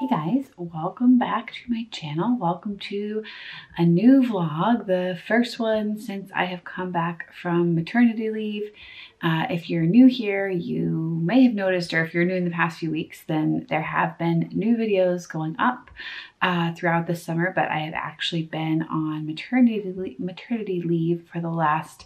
Hey guys, welcome back to my channel. Welcome to a new vlog, the first one since I have come back from maternity leave. If you're new here, you may have noticed, or if you're new in the past few weeks, then there have been new videos going up throughout the summer, but I have actually been on maternity leave for the last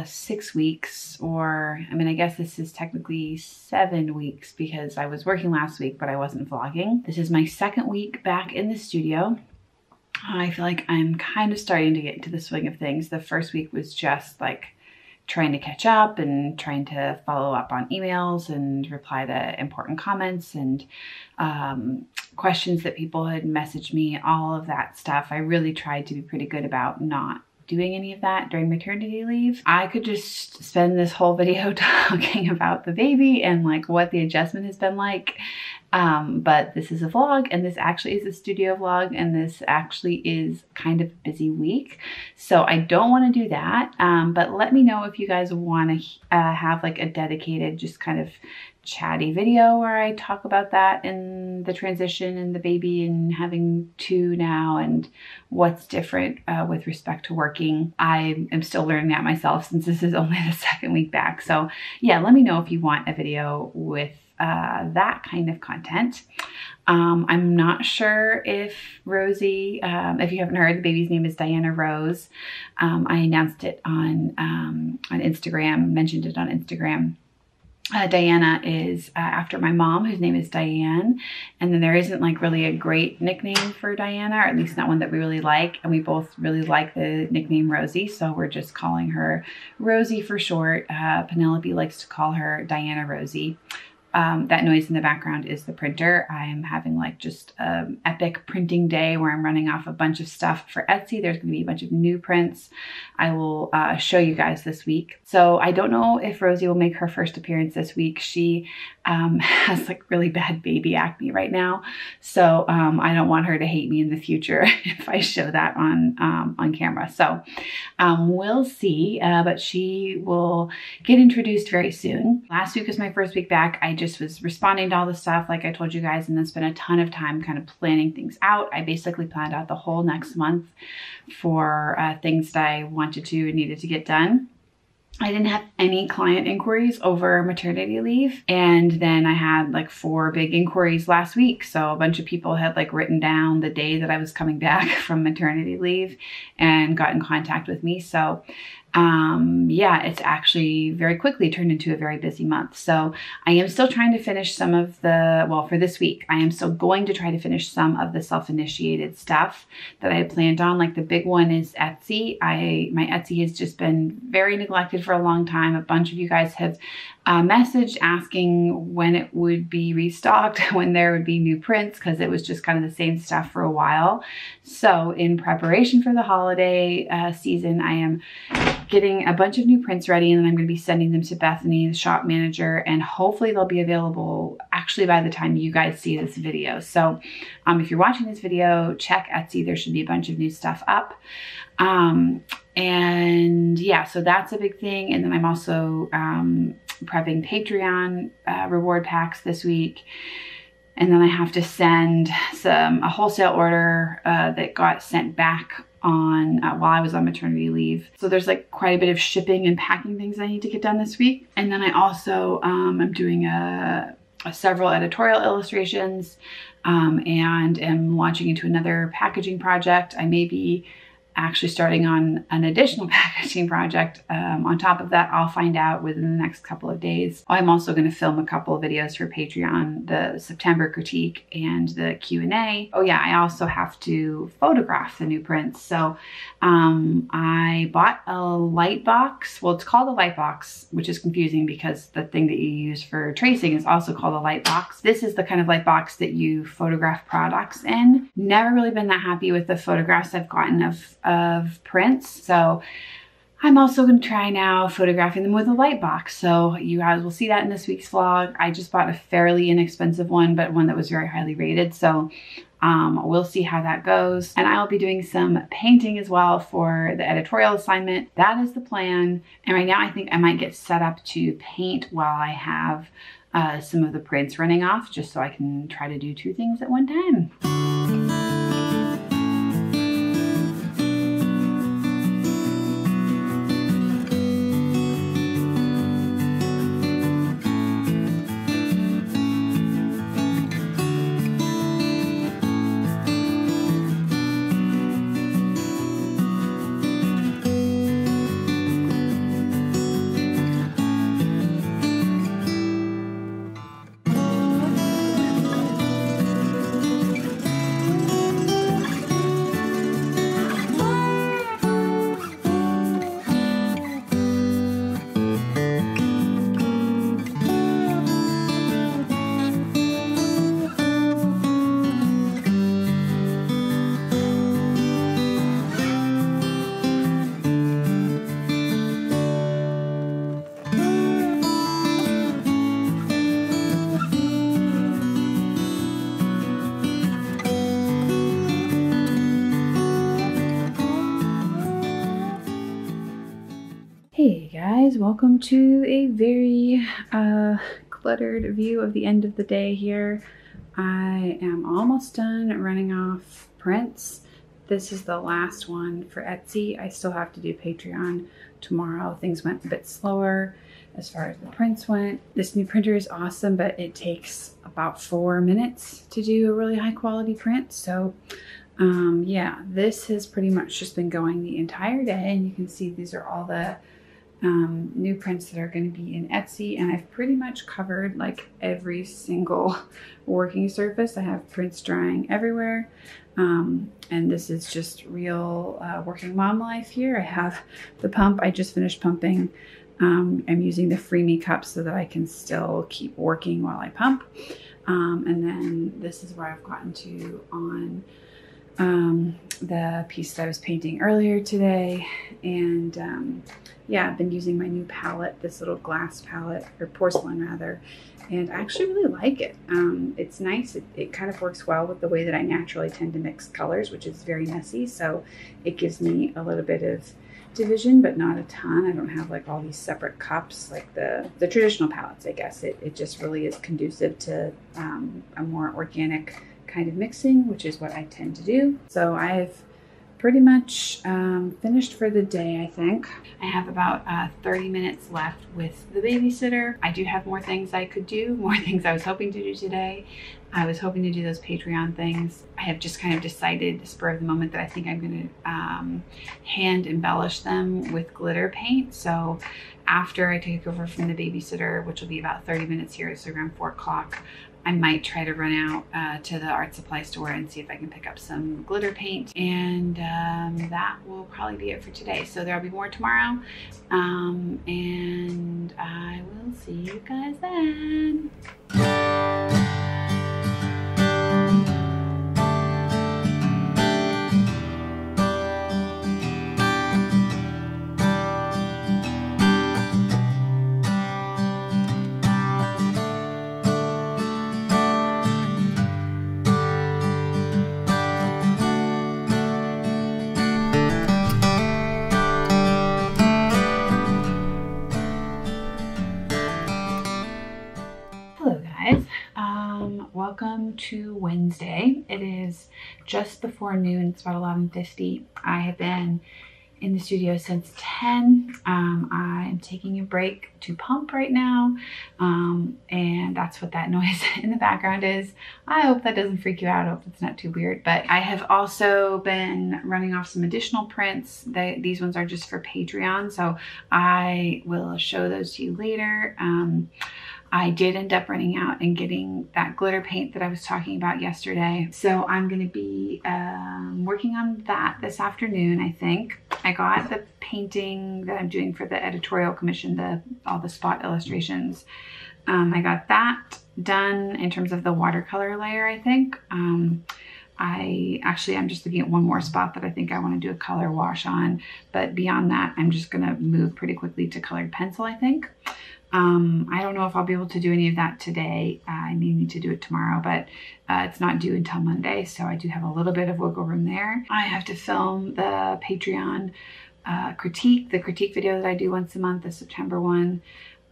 6 weeks, or I mean, I guess this is technically 7 weeks because I was working last week, but I wasn't vlogging. This is my second week back in the studio. I feel like I'm kind of starting to get into the swing of things. The first week was just like trying to catch up and trying to follow up on emails and reply to important comments and questions that people had messaged me, all of that stuff. I really tried to be pretty good about not doing any of that during maternity leave. I could just spend this whole video talking about the baby and like what the adjustment has been like. But this is a vlog, and this actually is a studio vlog, and this actually is kind of a busy week. So I don't want to do that. But let me know if you guys want to have like a dedicated, just kind of chatty video where I talk about that and the transition and the baby and having two now and what's different with respect to working. I am still learning that myself since this is only the second week back. So yeah, let me know if you want a video with that kind of content. I'm not sure if Rosie, if you haven't heard, the baby's name is Diana Rose. I announced it on Instagram, mentioned it on Instagram. Diana is after my mom, whose name is Diane, and then there isn't like really a great nickname for Diana, or at least not one that we really like, and we both really like the nickname Rosie, so we're just calling her Rosie for short. Penelope likes to call her Diana Rosie. That noise in the background is the printer. I am having like just an epic printing day where I'm running off a bunch of stuff for Etsy. There's going to be a bunch of new prints I will show you guys this week. So I don't know if Rosie will make her first appearance this week. She has like really bad baby acne right now. So I don't want her to hate me in the future if I show that on camera. So we'll see, but she will get introduced very soon. Last week was my first week back. I just was responding to all the stuff like I told you guys, and then spent a ton of time kind of planning things out. I basically planned out the whole next month for things that I wanted to and needed to get done. I didn't have any client inquiries over maternity leave. And then I had like 4 big inquiries last week. So a bunch of people had like written down the day that I was coming back from maternity leave and got in contact with me. So yeah, it's actually very quickly turned into a very busy month. So I am still trying to finish some of the, well, for this week, I am still going to try to finish some of the self-initiated stuff that I had planned on. Like the big one is Etsy. My Etsy has just been very neglected for a long time. A bunch of you guys have messaged asking when it would be restocked, when there would be new prints, because it was just kind of the same stuff for a while. So in preparation for the holiday season, I am getting a bunch of new prints ready, and then I'm going to be sending them to Bethany, the shop manager, and hopefully they'll be available actually by the time you guys see this video. So if you're watching this video, check Etsy. There should be a bunch of new stuff up. And yeah, so that's a big thing. And then I'm also prepping Patreon reward packs this week. And then I have to send a wholesale order that got sent back on while I was on maternity leave. So there's like quite a bit of shipping and packing things I need to get done this week. And then I also I'm doing several editorial illustrations and am launching into another packaging project. I may be actually starting on an additional packaging project. On top of that, I'll find out within the next couple of days. I'm also going to film a couple of videos for Patreon, the September critique and the Q&A. Oh yeah, I also have to photograph the new prints. So I bought a light box. Well, it's called a light box, which is confusing because the thing that you use for tracing is also called a light box. This is the kind of light box that you photograph products in. Never really been that happy with the photographs I've gotten of prints. So I'm also going to try now photographing them with a light box. So you guys will see that in this week's vlog. I just bought a fairly inexpensive one, but one that was very highly rated. So we'll see how that goes. And I'll be doing some painting as well for the editorial assignment. That is the plan. And right now I think I might get set up to paint while I have some of the prints running off, just so I can try to do 2 things at one time. Hey guys, welcome to a very cluttered view of the end of the day here. I am almost done running off prints. This is the last one for Etsy. I still have to do Patreon tomorrow. Things went a bit slower as far as the prints went. This new printer is awesome, but it takes about 4 minutes to do a really high quality print. So yeah, this has pretty much just been going the entire day, and you can see these are all the new prints that are going to be in Etsy, and I've pretty much covered like every single working surface. I have prints drying everywhere, and this is just real working mom life here. I have the pump. I just finished pumping. I'm using the Freeme cup so that I can still keep working while I pump, and then this is where I've gotten to on the piece that I was painting earlier today. And yeah, I've been using my new palette, this little glass palette, or porcelain rather, and I actually really like it. It's nice. It kind of works well with the way that I naturally tend to mix colors, which is very messy, so it gives me a little bit of division, but not a ton. I don't have like all these separate cups like the traditional palettes, I guess. It just really is conducive to a more organic kind of mixing, which is what I tend to do. So I've pretty much finished for the day, I think. I have about 30 minutes left with the babysitter. I do have more things I could do, more things I was hoping to do today. I was hoping to do those Patreon things. I have just kind of decided, spur of the moment, that I think I'm going to hand embellish them with glitter paint. So after I take over from the babysitter, which will be about 30 minutes here, so around 4 o'clock, I might try to run out to the art supply store and see if I can pick up some glitter paint. And that will probably be it for today. So there'll be more tomorrow. And I will see you guys then. Welcome to Wednesday. It is just before noon. It's about 11:50. I have been in the studio since 10. I am taking a break to pump right now, and that's what that noise in the background is. I hope that doesn't freak you out. I hope it's not too weird. But I have also been running off some additional prints. These ones are just for Patreon, so I will show those to you later. I did end up running out and getting that glitter paint that I was talking about yesterday. So I'm going to be working on that this afternoon, I think. I got the painting that I'm doing for the editorial commission, all the spot illustrations. I got that done in terms of the watercolor layer, I think. I'm just looking at one more spot that I think I want to do a color wash on. But beyond that, I'm just going to move pretty quickly to colored pencil, I think. I don't know if I'll be able to do any of that today. I may need to do it tomorrow, but it's not due until Monday, so I do have a little bit of wiggle room there. I have to film the Patreon the critique video that I do once a month, the September one.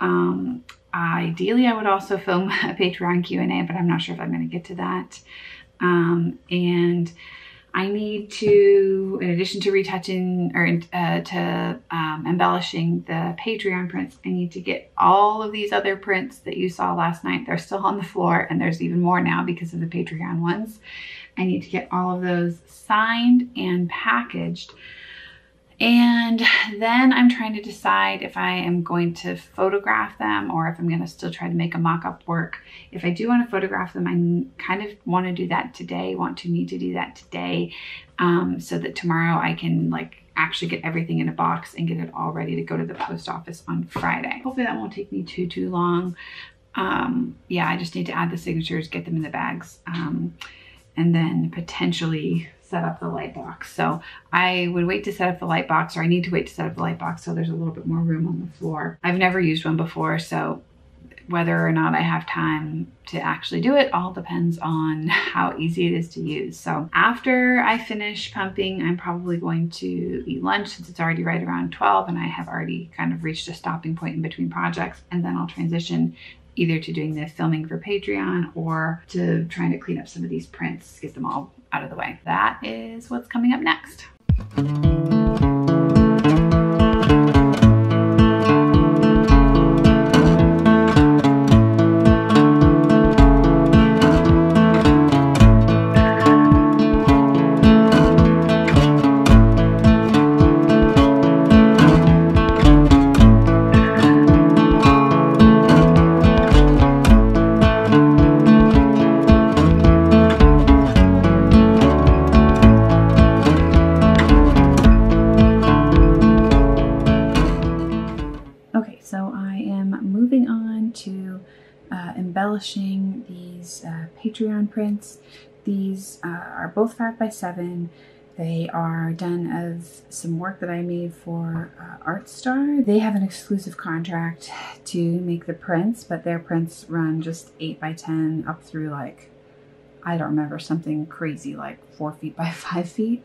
I ideally I would also film a Patreon Q&A, but I'm not sure if I'm going to get to that. And I need to, in addition to retouching or embellishing the Patreon prints, I need to get all of these other prints that you saw last night. They're still on the floor, and there's even more now because of the Patreon ones. I need to get all of those signed and packaged. And then I'm trying to decide if I am going to photograph them or if I'm going to still try to make a mock-up work. If I do want to photograph them, I kind of want to do that today, need to do that today, so that tomorrow I can like actually get everything in a box and get it all ready to go to the post office on Friday. Hopefully that won't take me too long. Yeah, I just need to add the signatures, get them in the bags, and then potentially set up the light box. So I would wait to set up the light box, or I need to wait to set up the light box so there's a little bit more room on the floor. I've never used one before, so whether or not I have time to actually do it all depends on how easy it is to use. So after I finish pumping, I'm probably going to eat lunch since it's already right around 12 and I have already kind of reached a stopping point in between projects, and then I'll transition either to doing the filming for Patreon or to trying to clean up some of these prints, get them all out of the way. That is what's coming up next. Embellishing these Patreon prints. These are both 5x7. They are done of some work that I made for ArtStar. They have an exclusive contract to make the prints, but their prints run just 8x10 up through like, I don't remember, something crazy like 4 feet by 5 feet.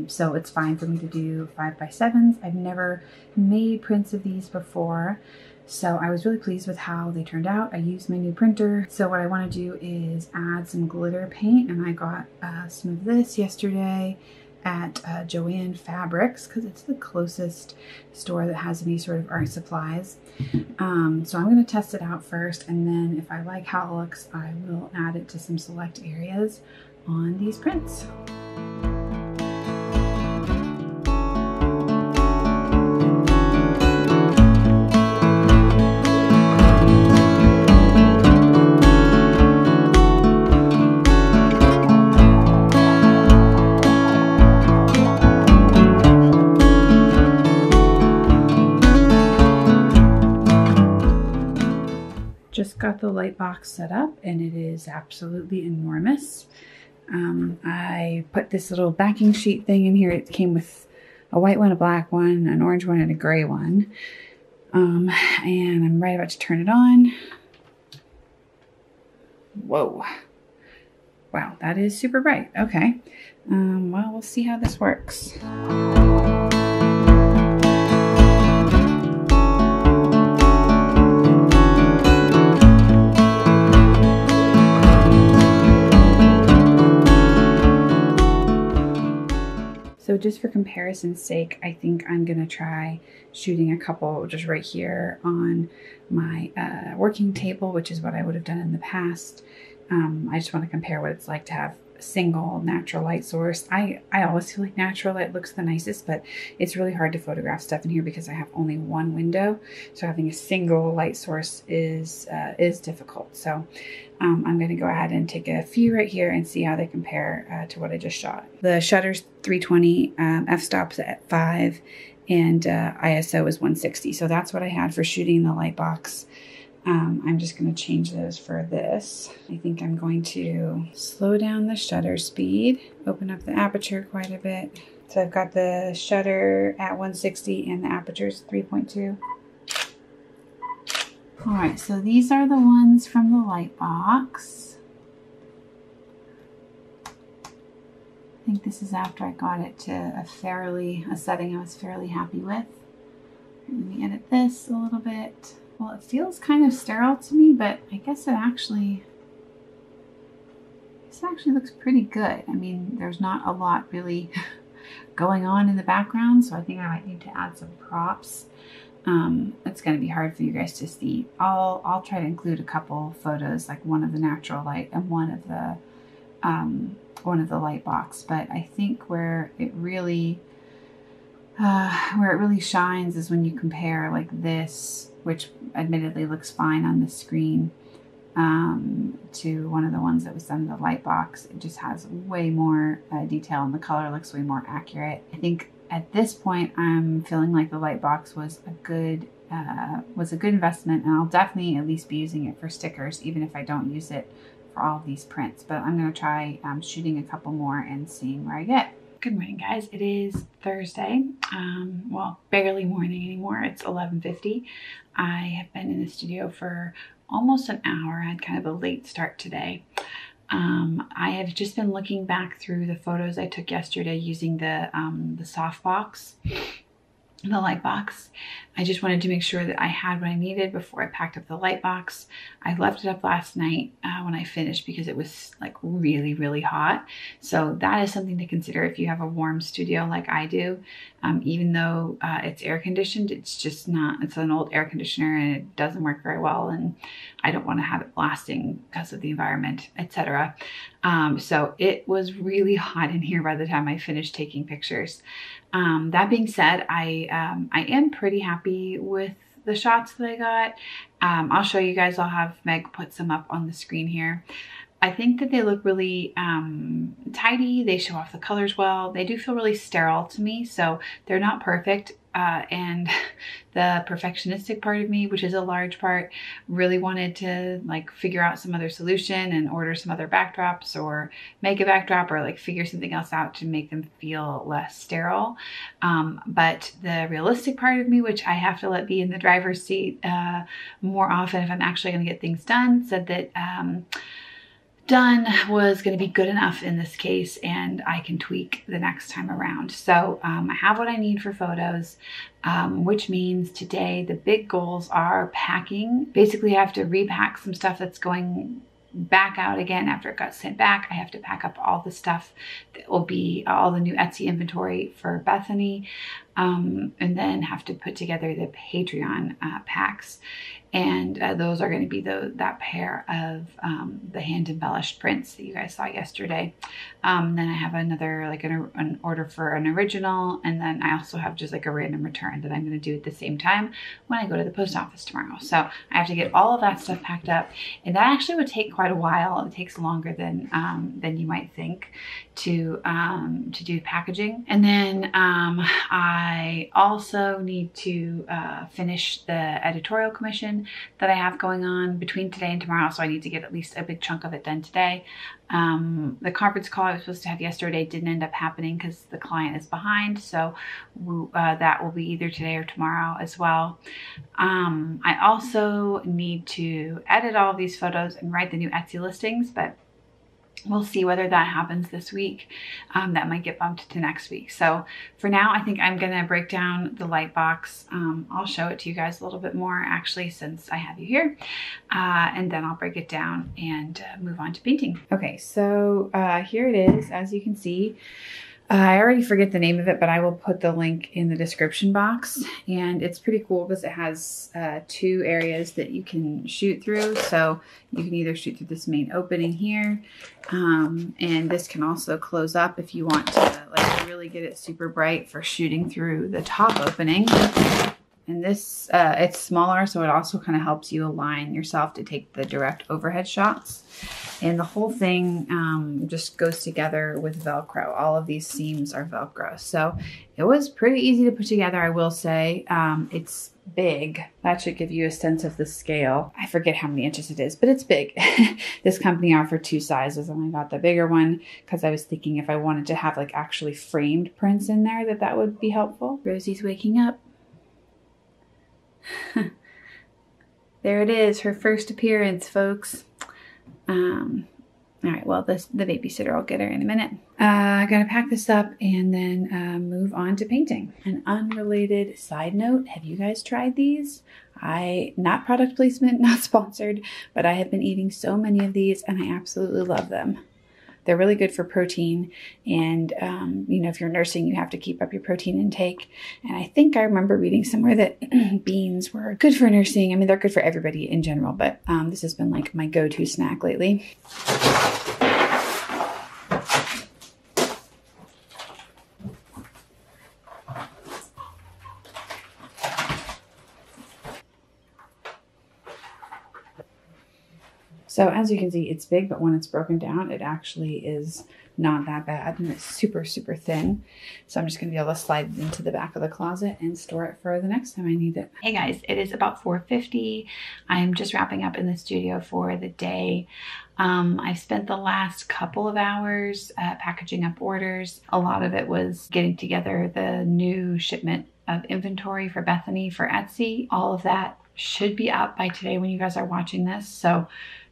So it's fine for me to do 5x7s. I've never made prints of these before, so I was really pleased with how they turned out. I used my new printer. So what I want to do is add some glitter paint, and I got some of this yesterday at Joann Fabrics because it's the closest store that has any sort of art supplies. So I'm going to test it out first, and then if I like how it looks, I will add it to some select areas on these prints. Just got the light box set up and it is absolutely enormous. I put this little backing sheet thing in here. It came with a white one, a black one, an orange one, and a gray one. And I'm right about to turn it on. Whoa. Wow, that is super bright. Okay. Well, we'll see how this works. So just for comparison's sake, I think I'm going to try shooting a couple just right here on my working table, which is what I would have done in the past. I just want to compare what it's like to have a single natural light source. I always feel like natural light looks the nicest, but it's really hard to photograph stuff in here because I have only one window. So having a single light source is difficult. So I'm going to go ahead and take a few right here and see how they compare to what I just shot. The shutter's 320, f-stop's at 5, and ISO is 160. So that's what I had for shooting the light box. I'm just going to change those for this. I think I'm going to slow down the shutter speed, open up the aperture quite a bit. So I've got the shutter at 160 and the aperture's 3.2. All right, so these are the ones from the light box. I think this is after I got it to a setting I was fairly happy with. Let me edit this a little bit. Well, it feels kind of sterile to me, but I guess it actually looks pretty good. I mean, there's not a lot really going on in the background, so I think I might need to add some props. It's going to be hard for you guys to see. I'll try to include a couple photos, like one of the natural light and one of the light box. But I think where it really shines is when you compare like this, which admittedly looks fine on the screen, to one of the ones that was done in the light box. It just has way more detail and the color looks way more accurate. I think at this point I'm feeling like the light box was a good investment, and I'll definitely at least be using it for stickers, even if I don't use it for all of these prints. But I'm going to try shooting a couple more and seeing where I get. Good morning, guys. It is Thursday. Well, barely morning anymore. It's 11:50. I have been in the studio for almost an hour. I had kind of a late start today. I have just been looking back through the photos I took yesterday using the softbox, the light box. I just wanted to make sure that I had what I needed before I packed up the light box. I left it up last night when I finished because it was like really, really hot. So that is something to consider if you have a warm studio like I do. Even though it's air conditioned, it's just not, it's an old air conditioner and it doesn't work very well. And I don't want to have it blasting because of the environment, etc. So it was really hot in here by the time I finished taking pictures. That being said, I am pretty happy with the shots that I got. I'll show you guys. I'll have Meg put some up on the screen here. I think that they look really tidy. They show off the colors well. They do feel really sterile to me, so they're not perfect. And the perfectionistic part of me, which is a large part, really wanted to like figure out some other solution and order some other backdrops or make a backdrop or like figure something else out to make them feel less sterile. But the realistic part of me, which I have to let be in the driver's seat more often if I'm actually going to get things done, said that done was going to be good enough in this case, and I can tweak the next time around. So I have what I need for photos, which means today the big goals are packing. Basically, I have to repack some stuff that's going back out again after it got sent back. I have to pack up all the stuff that will be all the new Etsy inventory for Bethany, and then have to put together the Patreon packs. And those are going to be that pair of the hand embellished prints that you guys saw yesterday. Then I have another, like an order for an original. And then I also have just like a random return that I'm going to do at the same time when I go to the post office tomorrow. So I have to get all of that stuff packed up. And that actually would take quite a while. It takes longer than you might think to do packaging. And then I also need to finish the editorial commission that I have going on between today and tomorrow. So I need to get at least a big chunk of it done today. The conference call I was supposed to have yesterday didn't end up happening because the client is behind. So that will be either today or tomorrow as well. I also need to edit all of these photos and write the new Etsy listings, but we'll see whether that happens this week. That might get bumped to next week. So for now, I think I'm gonna break down the light box. I'll show it to you guys a little bit more actually, since I have you here. And then I'll break it down and move on to painting. Okay, so here it is. As you can see, I already forget the name of it, but I will put the link in the description box. And it's pretty cool because it has two areas that you can shoot through. So you can either shoot through this main opening here, and this can also close up if you want to like really get it super bright for shooting through the top opening. And this, it's smaller, so it also kind of helps you align yourself to take the direct overhead shots. And the whole thing just goes together with Velcro. All of these seams are Velcro. So it was pretty easy to put together, I will say. It's big. That should give you a sense of the scale. I forget how many inches it is, but it's big. This company offered two sizes, and I got the bigger one because I was thinking if I wanted to have like actually framed prints in there, that would be helpful. Rosie's waking up. There it is, her first appearance, folks. All right, well, the babysitter will get her in a minute. I gotta pack this up and then move on to painting. An unrelated side note, have you guys tried these? Not product placement, not sponsored, but I have been eating so many of these and I absolutely love them. They're really good for protein, and you know, if you're nursing, you have to keep up your protein intake. And I think I remember reading somewhere that beans were good for nursing. I mean, they're good for everybody in general, but this has been like my go-to snack lately. So as you can see, it's big, but when it's broken down, it actually is not that bad, and it's super, super thin. So I'm just gonna be able to slide it into the back of the closet and store it for the next time I need it. Hey guys, it is about 4:50. I'm just wrapping up in the studio for the day. I've spent the last couple of hours packaging up orders. A lot of it was getting together the new shipment of inventory for Bethany for Etsy. All of that should be up by today when you guys are watching this. So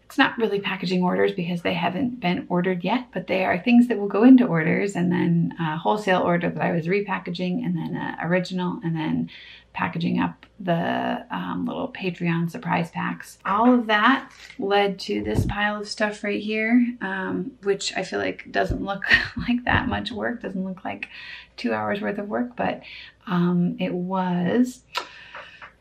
it's not really packaging orders because they haven't been ordered yet, but they are things that will go into orders, and then a wholesale order that I was repackaging, and then an original, and then packaging up the little Patreon surprise packs. All of that led to this pile of stuff right here, which I feel like doesn't look like that much work, doesn't look like 2 hours worth of work, but it was.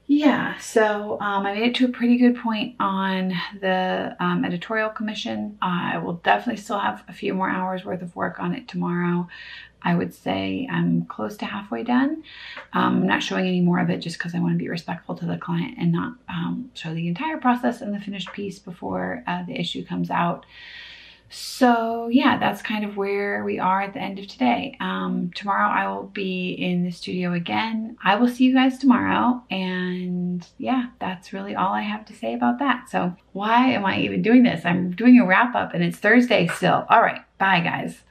Yeah, so I made it to a pretty good point on the editorial commission. I will definitely still have a few more hours worth of work on it tomorrow. I would say I'm close to halfway done. I'm not showing any more of it just because I want to be respectful to the client and not show the entire process and the finished piece before the issue comes out. So yeah, that's kind of where we are at the end of today. Tomorrow I will be in the studio again. I will see you guys tomorrow. And yeah, that's really all I have to say about that. So why am I even doing this? I'm doing a wrap up and it's Thursday still. All right, bye guys.